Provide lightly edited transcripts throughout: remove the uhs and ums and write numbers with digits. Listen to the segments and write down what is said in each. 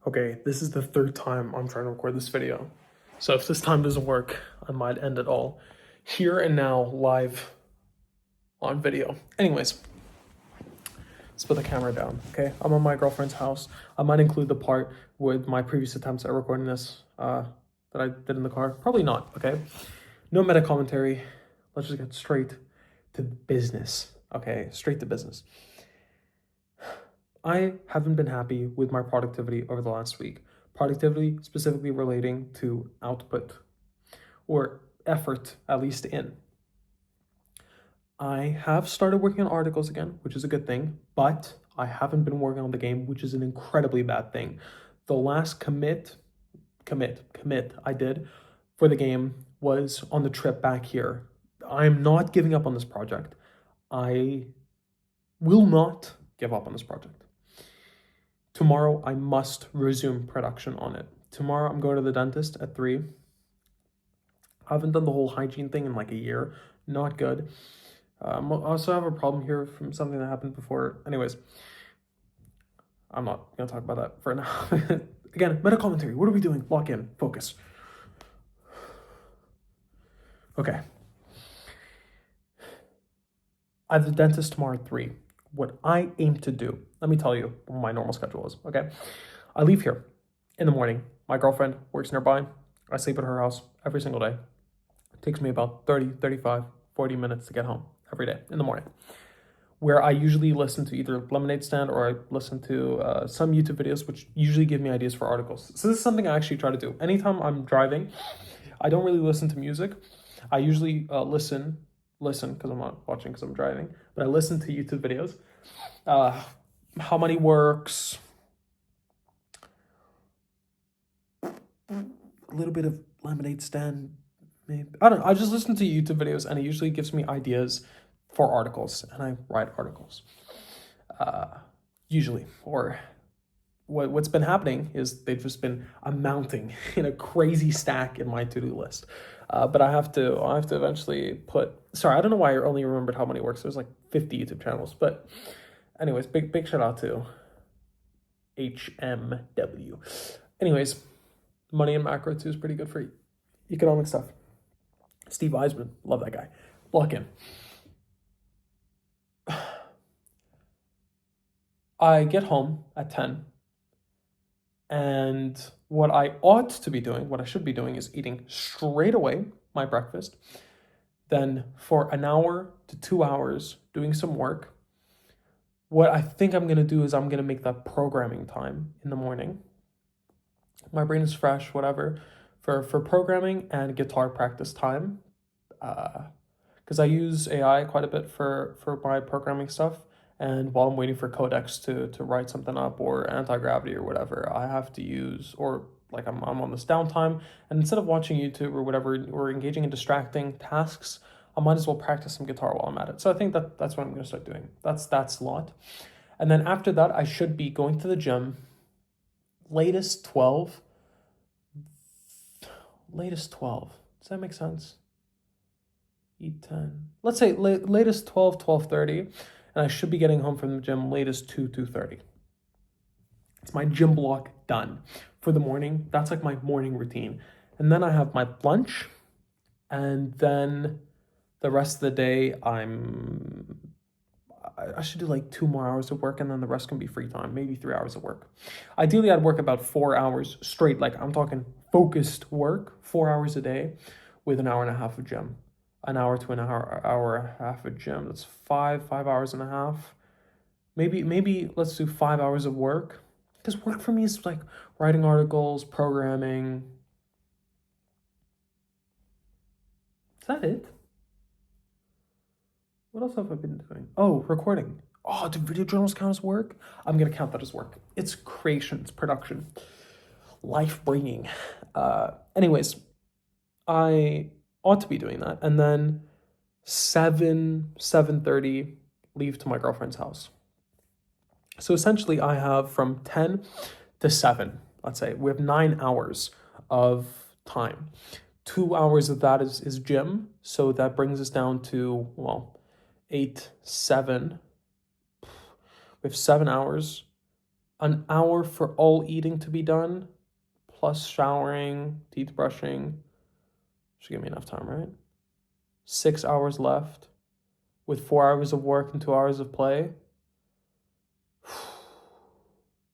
Okay, this is the third time I'm trying to record this video. So if this time doesn't work, I might end it all here and now, live on video. Anyways, let's put the camera down, okay? I'm on my girlfriend's house. I might include the part with my previous attempts at recording this that I did in the car. Probably not, okay? No meta commentary. Let's just get straight to business, okay? Straight to business. I haven't been happy with my productivity over the last week. Productivity specifically relating to output or effort, at least in. I have started working on articles again, which is a good thing, but I haven't been working on the game, which is an incredibly bad thing. The last commit I did for the game was on the trip back here. I'm not giving up on this project. I will not give up on this project. Tomorrow, I must resume production on it. Tomorrow, I'm going to the dentist at 3. I haven't done the whole hygiene thing in like a year. Not good. I also have a problem here from something that happened before. Anyways, I'm not going to talk about that for now. Again, meta commentary. What are we doing? Lock in. Focus. Okay. I have the dentist tomorrow at 3. What I aim to do, let me tell you what my normal schedule is, okay? I leave here in the morning. My girlfriend works nearby. I sleep at her house every single day. It takes me about 30, 35, 40 minutes to get home every day in the morning, where I usually listen to either Lemonade Stand or I listen to some YouTube videos, which usually give me ideas for articles. So this is something I actually try to do. Anytime I'm driving, I don't really listen to music. I usually listen because I'm not watching because I'm driving, but I listen to YouTube videos. How money works, a little bit of Lemonade Stand, maybe. I don't know. I just listen to YouTube videos and it usually gives me ideas for articles and I write articles. Usually, or what's been happening is they've just been amounting in a crazy stack in my to-do list. But I have to eventually put, sorry, I don't know why I only remembered how many works. There's like 50 YouTube channels, but anyways, big shout out to HMW. Anyways, Money and Macro 2 is pretty good for economic stuff. Steve Eisman, love that guy. Lock in. I get home at 10. And what I ought to be doing, what I should be doing is eating straight away my breakfast. Then for an hour to 2 hours doing some work. What I think I'm going to do is I'm going to make that programming time in the morning. My brain is fresh, whatever, for programming and guitar practice time. Because I use AI quite a bit for my programming stuff. And while I'm waiting for Codex to write something up or anti-gravity or whatever, I have to use, or like I'm on this downtime, and instead of watching YouTube or whatever, or engaging in distracting tasks, I might as well practice some guitar while I'm at it. So I think that's what I'm going to start doing. That's a lot. And then after that, I should be going to the gym, latest 12. Does that make sense? Eat 10. Let's say latest 12, 12:30. And I should be getting home from the gym latest 2:30. It's my gym block done for the morning. That's like my morning routine. And then I have my lunch. And then the rest of the day, I should do like 2 more hours of work and then the rest can be free time, maybe 3 hours of work. Ideally, I'd work about 4 hours straight. Like I'm talking focused work, 4 hours a day with an hour and a half of gym. An hour to an hour and a half of gym. That's 5 hours and a half. Maybe let's do 5 hours of work. Because work for me is like writing articles, programming. Is that it? What else have I been doing? Oh, recording. Oh, do video journals count as work? I'm going to count that as work. It's creation, it's production. Life bringing. Anyways, I ought to be doing that. And then 7:30, leave to my girlfriend's house. So essentially I have from 10 to 7, let's say. We have 9 hours of time. 2 hours of that is gym. So that brings us down to, 8, 7. We have 7 hours an hour for all eating to be done, plus showering, teeth brushing. Should give me enough time, right? 6 hours left with 4 hours of work and 2 hours of play.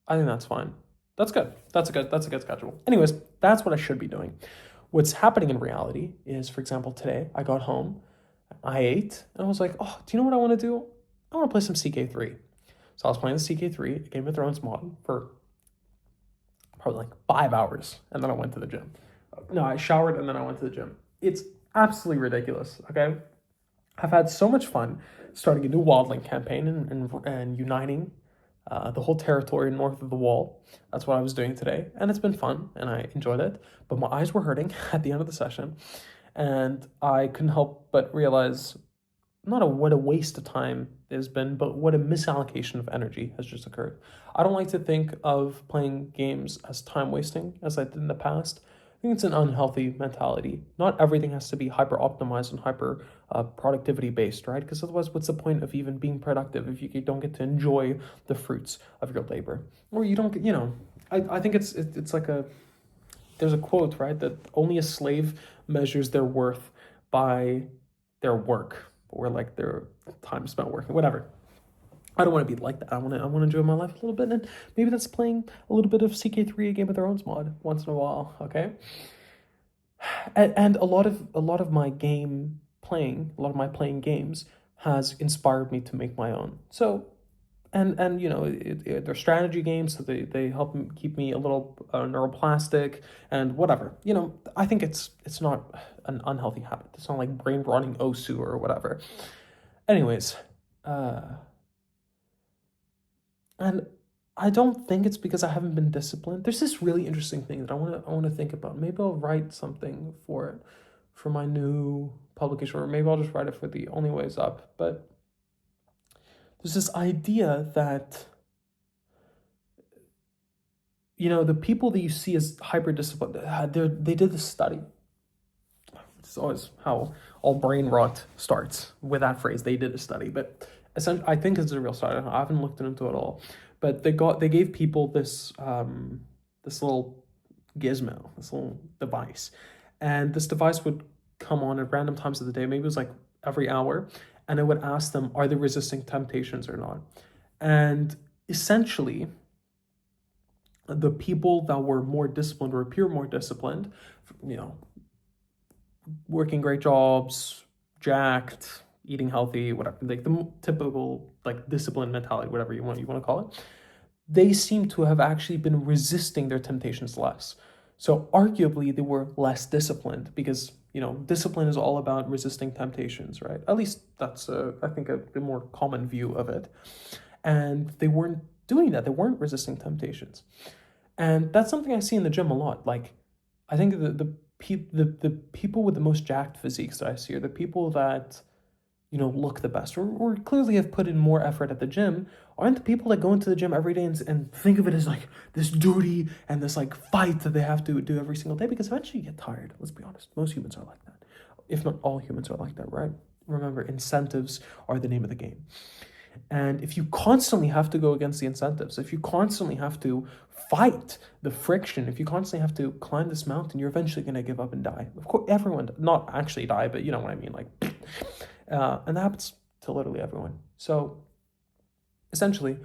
I think that's fine. That's good. That's a good schedule. Anyways, that's what I should be doing. What's happening in reality is, for example, today I got home, I ate, and I was like, oh, do you know what I want to do? I want to play some CK3. So I was playing the CK3, Game of Thrones mod, for probably like 5 hours, and then I went to the gym. No, I showered and then I went to the gym. It's absolutely ridiculous, okay? I've had so much fun starting a new wildling campaign and uniting the whole territory north of the wall. That's what I was doing today, and it's been fun, and I enjoyed it. But my eyes were hurting at the end of the session, and I couldn't help but realize what a waste of time there's been, but what a misallocation of energy has just occurred. I don't like to think of playing games as time wasting as I did in the past. I think it's an unhealthy mentality. Not everything has to be hyper optimized and hyper productivity based, right? Because otherwise, what's the point of even being productive if you don't get to enjoy the fruits of your labor, or you don't get, I think it's like there's a quote, right, that only a slave measures their worth by their work, or like their time spent working, whatever. I don't want to be like that. I want to enjoy my life a little bit, and maybe that's playing a little bit of CK3, a Game of Thrones mod, once in a while. Okay, and a lot of my my playing games has inspired me to make my own. So, and they're strategy games, so they help keep me a little neuroplastic and whatever. I think it's not an unhealthy habit. It's not like brain rotting Osu or whatever. Anyways, and I don't think it's because I haven't been disciplined. There's this really interesting thing that I want to think about. Maybe I'll write something for it, for my new publication, or maybe I'll just write it for the Only Ways Up. But there's this idea that the people that you see as hyper disciplined, they did this study. It's always how all brain rot starts, with that phrase. They did a study, but essentially, I think it's a real study. I haven't looked into it at all, but they gave people this this little gizmo, this little device, and this device would come on at random times of the day. Maybe it was like every hour, and it would ask them, are they resisting temptations or not? And essentially, the people that were more disciplined or appear more disciplined, working great jobs, jacked, eating healthy, whatever, like the typical like disciplined mentality, whatever you want to call it, they seem to have actually been resisting their temptations less. So arguably they were less disciplined, because discipline is all about resisting temptations, right? At least that's I think the more common view of it. And they weren't doing that. They weren't resisting temptations. And that's something I see in the gym a lot. Like, I think the people with the most jacked physiques that I see are the people that look the best, or clearly have put in more effort at the gym, aren't the people that go into the gym every day and think of it as like this duty and this like fight that they have to do every single day, because eventually you get tired. Let's be honest. Most humans are like that. If not all humans are like that, right? Remember, incentives are the name of the game. And if you constantly have to go against the incentives, if you constantly have to fight the friction, if you constantly have to climb this mountain, you're eventually going to give up and die. Of course, everyone, not actually die, but you know what I mean, like, and that happens to literally everyone. So essentially,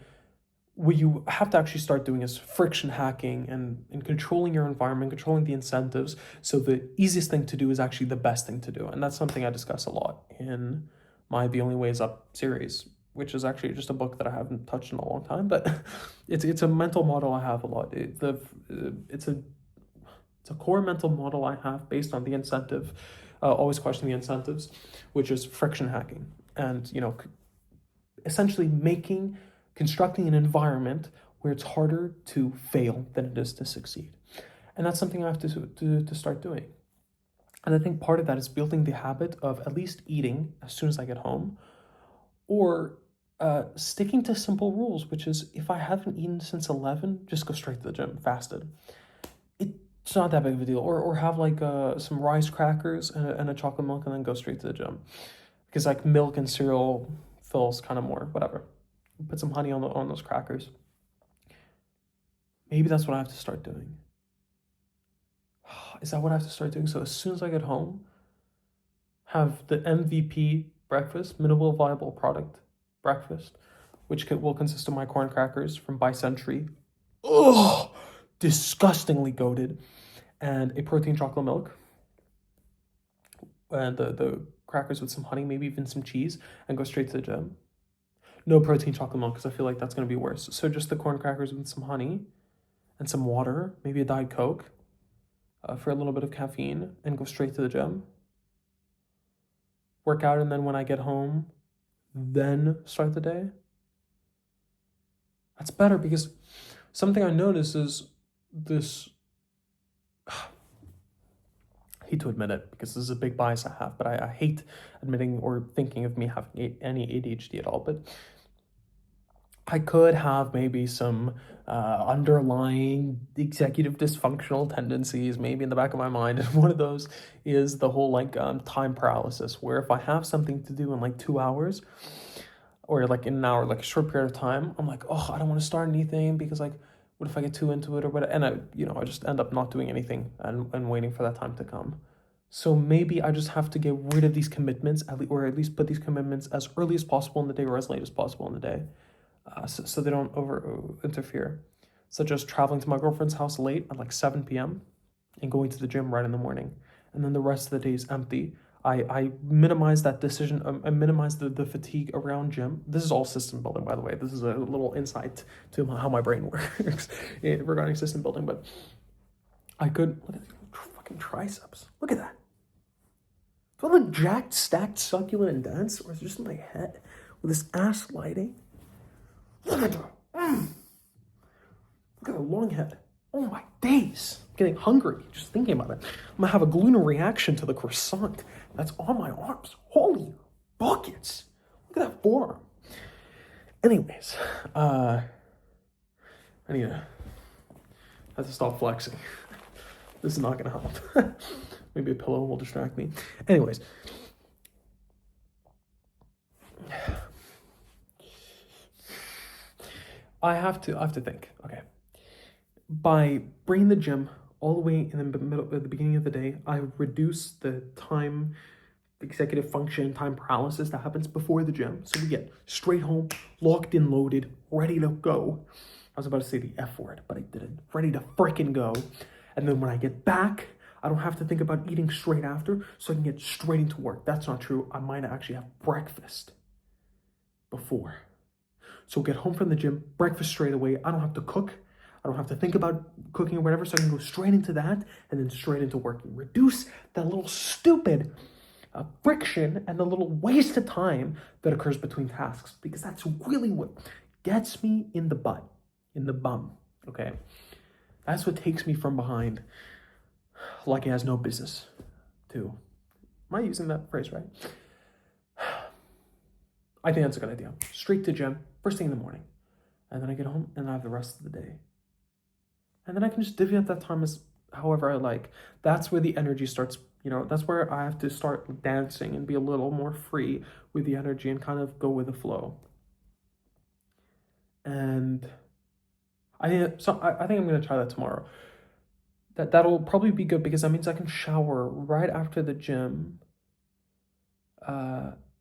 what you have to actually start doing is friction hacking and controlling your environment, controlling the incentives. So the easiest thing to do is actually the best thing to do. And that's something I discuss a lot in my The Only Ways Up series, which is actually just a book that I haven't touched in a long time, but it's a mental model I have a lot. It's a core mental model I have based on the incentive, always question the incentives, which is friction hacking, and essentially constructing an environment where it's harder to fail than it is to succeed. And that's something I have to start doing. And I think part of that is building the habit of at least eating as soon as I get home, or sticking to simple rules, which is, if I haven't eaten since 11, just go straight to the gym, fasted. It's not that big of a deal. Or have like some rice crackers and a chocolate milk, and then go straight to the gym. Because like milk and cereal fills kind of more, whatever. Put some honey on those crackers. Maybe that's what I have to start doing. Is that what I have to start doing? So as soon as I get home, have the MVP breakfast, minimal viable product breakfast, which will consist of my corn crackers from By Century. Ugh, disgustingly goated. And a protein chocolate milk. And the crackers with some honey, maybe even some cheese, and go straight to the gym. No protein chocolate milk, because I feel like that's going to be worse. So just the corn crackers with some honey and some water, maybe a Diet Coke for a little bit of caffeine, and go straight to the gym. Work out, and then when I get home, then start the day. That's better, because something I notice is this. I hate to admit it, because this is a big bias I have, but I hate admitting or thinking of me having any ADHD at all. But I could have maybe some underlying executive dysfunctional tendencies maybe in the back of my mind. And one of those is the whole like time paralysis, where if I have something to do in like 2 hours or like in an hour, like a short period of time, I'm like, oh, I don't want to start anything because like, what if I get too into it or whatever? And I just end up not doing anything and waiting for that time to come. So maybe I just have to get rid of these commitments, or at least put these commitments as early as possible in the day or as late as possible in the day. So they don't interfere, such as traveling to my girlfriend's house late at like 7 p.m. and going to the gym right in the morning. And then the rest of the day is empty. I minimize that decision. I minimize the fatigue around gym. This is all system building, by the way. This is a little insight to how my brain works regarding system building. But I could, look at these fucking triceps. Look at that. Do I look jacked, stacked, succulent, and dense? Or is it just in my head with this ass lighting? Look at that. Look at the long head. Oh my days. I'm getting hungry just thinking about it. I'm gonna have a gluten reaction to the croissant that's on my arms. Holy buckets. Look at that forearm. Anyways, I need to have to stop flexing. This is not gonna help. Maybe a pillow will distract me. Anyways. I have to think, okay. By bringing the gym all the way in the middle, at the beginning of the day, I reduce the time, executive function, time paralysis that happens before the gym. So we get straight home, locked in, loaded, ready to go. I was about to say the F word, but I didn't. Ready to freaking go. And then when I get back, I don't have to think about eating straight after, so I can get straight into work. That's not true. I might actually have breakfast before. So get home from the gym, breakfast straight away. I don't have to cook. I don't have to think about cooking or whatever. So I can go straight into that and then straight into working. Reduce that little stupid friction and the little waste of time that occurs between tasks, because that's really what gets me in the butt, in the bum, okay? That's what takes me from behind like it has no business to. Am I using that phrase right? I think that's a good idea. Straight to gym, first thing in the morning. And then I get home and I have the rest of the day. And then I can just divvy up that time as however I like. That's where the energy starts, that's where I have to start dancing and be a little more free with the energy and kind of go with the flow. And I think I'm going to try that tomorrow. That'll probably be good, because that means I can shower right after the gym.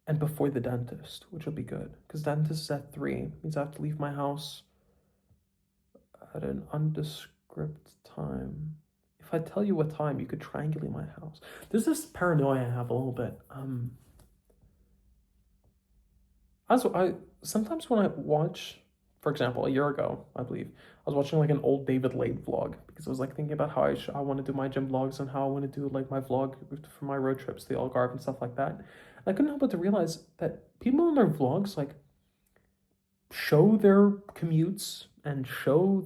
And before the dentist, which will be good, because dentist is at 3. Means I have to leave my house at an undescript time. If I tell you what time, you could triangulate my house. There's this paranoia I have a little bit. I sometimes when I watch, for example, a year ago, I believe, I was watching like an old David Late vlog, because I was like thinking about how I want to do my gym vlogs and how I want to do like my vlog for my road trips to the Algarve and stuff like that. I couldn't help but to realize that people in their vlogs like show their commutes and show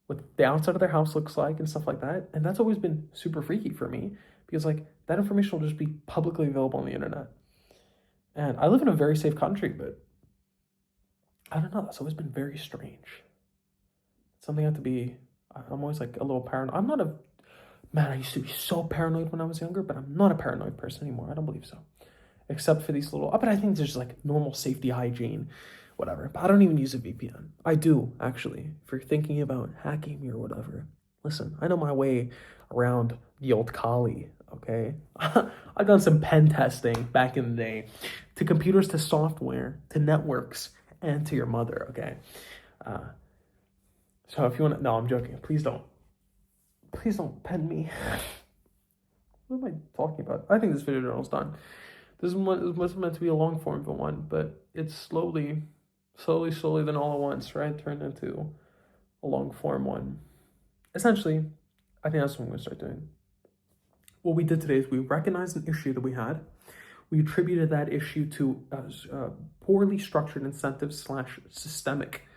what the outside of their house looks like and stuff like that. And that's always been super freaky for me, because like that information will just be publicly available on the internet. And I live in a very safe country, but I don't know, that's always been very strange. It's something I have to be, I'm always like a little paranoid. I used to be so paranoid when I was younger, but I'm not a paranoid person anymore. I don't believe so. Except for these little, but I think there's like normal safety hygiene whatever. But I don't even use a VPN. I do, actually. If you're thinking about hacking me or whatever, listen, I know my way around the old Kali, okay? I've done some pen testing back in the day to computers, to software, to networks, and to your mother, okay? So if you want to, no, I'm joking. Please don't. Please don't pen me. What am I talking about? I think this video journal's done. This was meant to be a long form of one, but it's slowly, then all at once, right? Turned into a long form one. Essentially, I think that's what I'm going to start doing. What we did today is we recognized an issue that we had. We attributed that issue to poorly structured incentives / systemic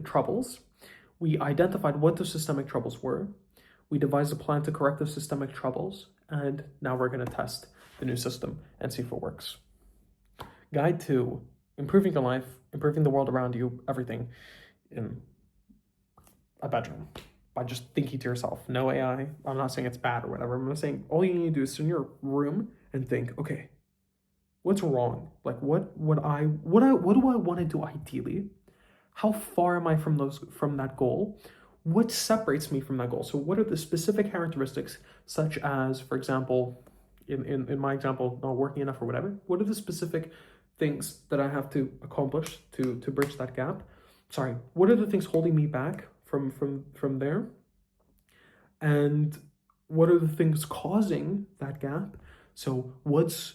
troubles. We identified what the systemic troubles were. We devised a plan to correct the systemic troubles, and now we're going to test the new system and see if it works. Guide to improving your life, improving the world around you, everything in a bedroom by just thinking to yourself. No AI. I'm not saying it's bad or whatever. I'm not saying all you need to do is sit in your room and think, okay, what's wrong? Like what do I want to do ideally? How far am I from that goal? What separates me from that goal? So what are the specific characteristics, such as, for example, in my example, not working enough or whatever, what are the specific things that I have to accomplish to bridge that gap? Sorry, what are the things holding me back from there? And what are the things causing that gap? So what's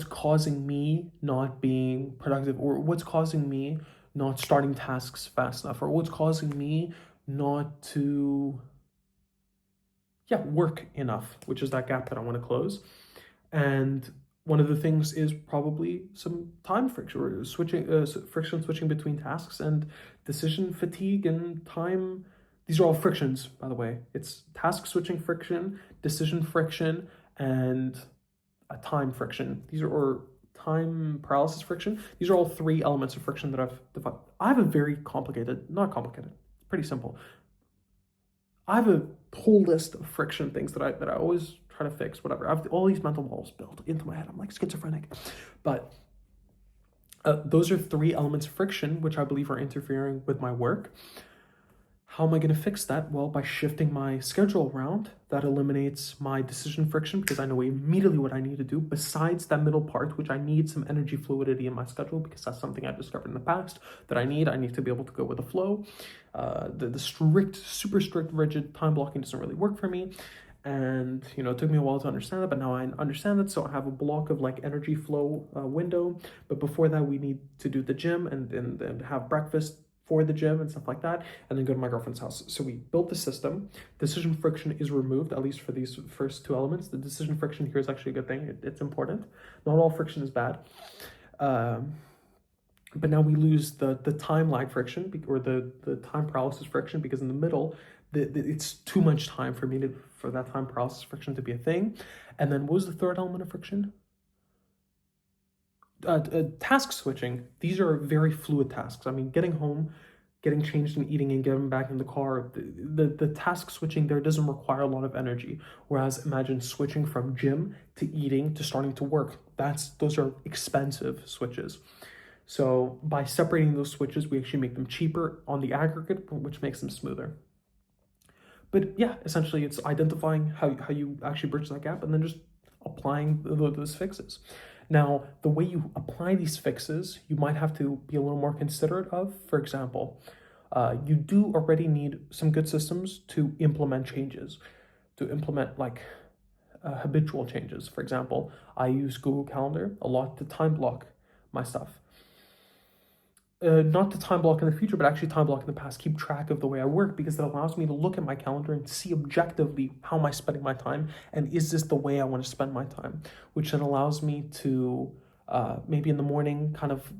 causing me not being productive, or what's causing me not starting tasks fast enough, or what's causing me not to work enough, which is that gap that I want to close. And one of the things is probably some time friction, or switching between tasks, and decision fatigue and time. These are all frictions, by the way. It's task switching friction, decision friction, and a time friction. Or time paralysis friction. These are all 3 elements of friction that I've defined. I have a very not complicated, pretty simple. I have a whole list of friction things that I always try to fix, whatever. I have all these mental models built into my head. I'm like schizophrenic. But those are 3 elements of friction, which I believe are interfering with my work. How am I going to fix that? Well, by shifting my schedule around. That eliminates my decision friction, because I know immediately what I need to do, besides that middle part, which I need some energy fluidity in my schedule, because that's something I've discovered in the past that I need to be able to go with the flow. The super strict, rigid time blocking doesn't really work for me. And, it took me a while to understand that, but now I understand it. So I have a block of like energy flow window. But before that, we need to do the gym and have breakfast for the gym and stuff like that, and then go to my girlfriend's house. So we built the system. Decision friction is removed, at least for these first 2 elements. The decision friction here is actually a good thing. It's important. Not all friction is bad. But now we lose the time lag friction, or the time paralysis friction, because in the middle, it's too much time for that time paralysis friction to be a thing. And then what was the 3rd element of friction? Task switching. These are very fluid tasks. I mean, getting home, getting changed and eating, and getting back in the car, the task switching there doesn't require a lot of energy. Whereas imagine switching from gym to eating to starting to work. Those are expensive switches. So by separating those switches, we actually make them cheaper on the aggregate, which makes them smoother. But yeah, essentially it's identifying how you actually bridge that gap, and then just applying those fixes. Now, the way you apply these fixes, you might have to be a little more considerate of. For example, you do already need some good systems to implement changes, to implement habitual changes. For example, I use Google Calendar a lot to time block my stuff. Not to time block in the future, but actually time block in the past, keep track of the way I work, because it allows me to look at my calendar and see objectively how am I spending my time, and is this the way I want to spend my time, which then allows me to maybe in the morning kind of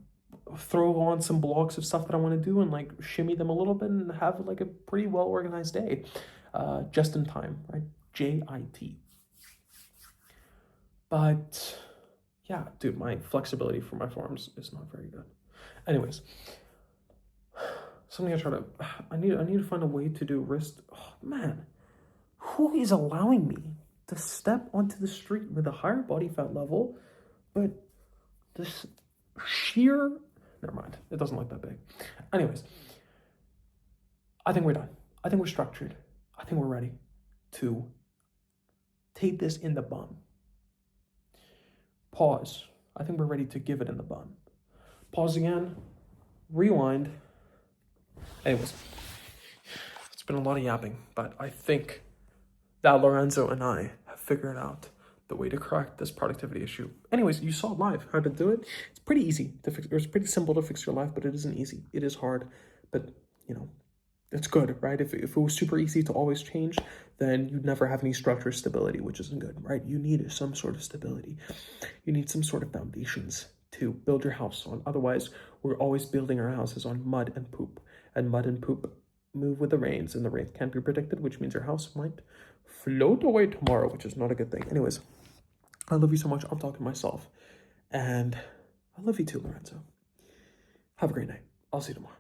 throw on some blocks of stuff that I want to do and like shimmy them a little bit and have like a pretty well organized day, just in time, right? JIT. But yeah, dude, my flexibility for my forms is not very good. Anyways, something I need to find a way to do wrist. Oh man, who is allowing me to step onto the street with a higher body fat level, but this sheer never mind. It doesn't look that big. Anyways, I think we're done. I think we're structured. I think we're ready to take this in the bun. Pause. I think we're ready to give it in the bun. Pause again. Rewind. Anyways, it's been a lot of yapping, but I think that Lorenzo and I have figured out the way to correct this productivity issue. Anyways, you saw live how to do it. It's pretty easy to fix, or it's pretty simple to fix your life, but it isn't easy. It is hard, but you know, it's good, right? If it was super easy to always change, then you'd never have any structure stability, which isn't good, right? You need some sort of stability. You need some sort of foundations to build your house on. Otherwise, we're always building our houses on mud and poop. And mud and poop move with the rains, and the rain can't be predicted, which means your house might float away tomorrow, which is not a good thing. Anyways, I love you so much. I'm talking to myself. And I love you too, Lorenzo. Have a great night. I'll see you tomorrow.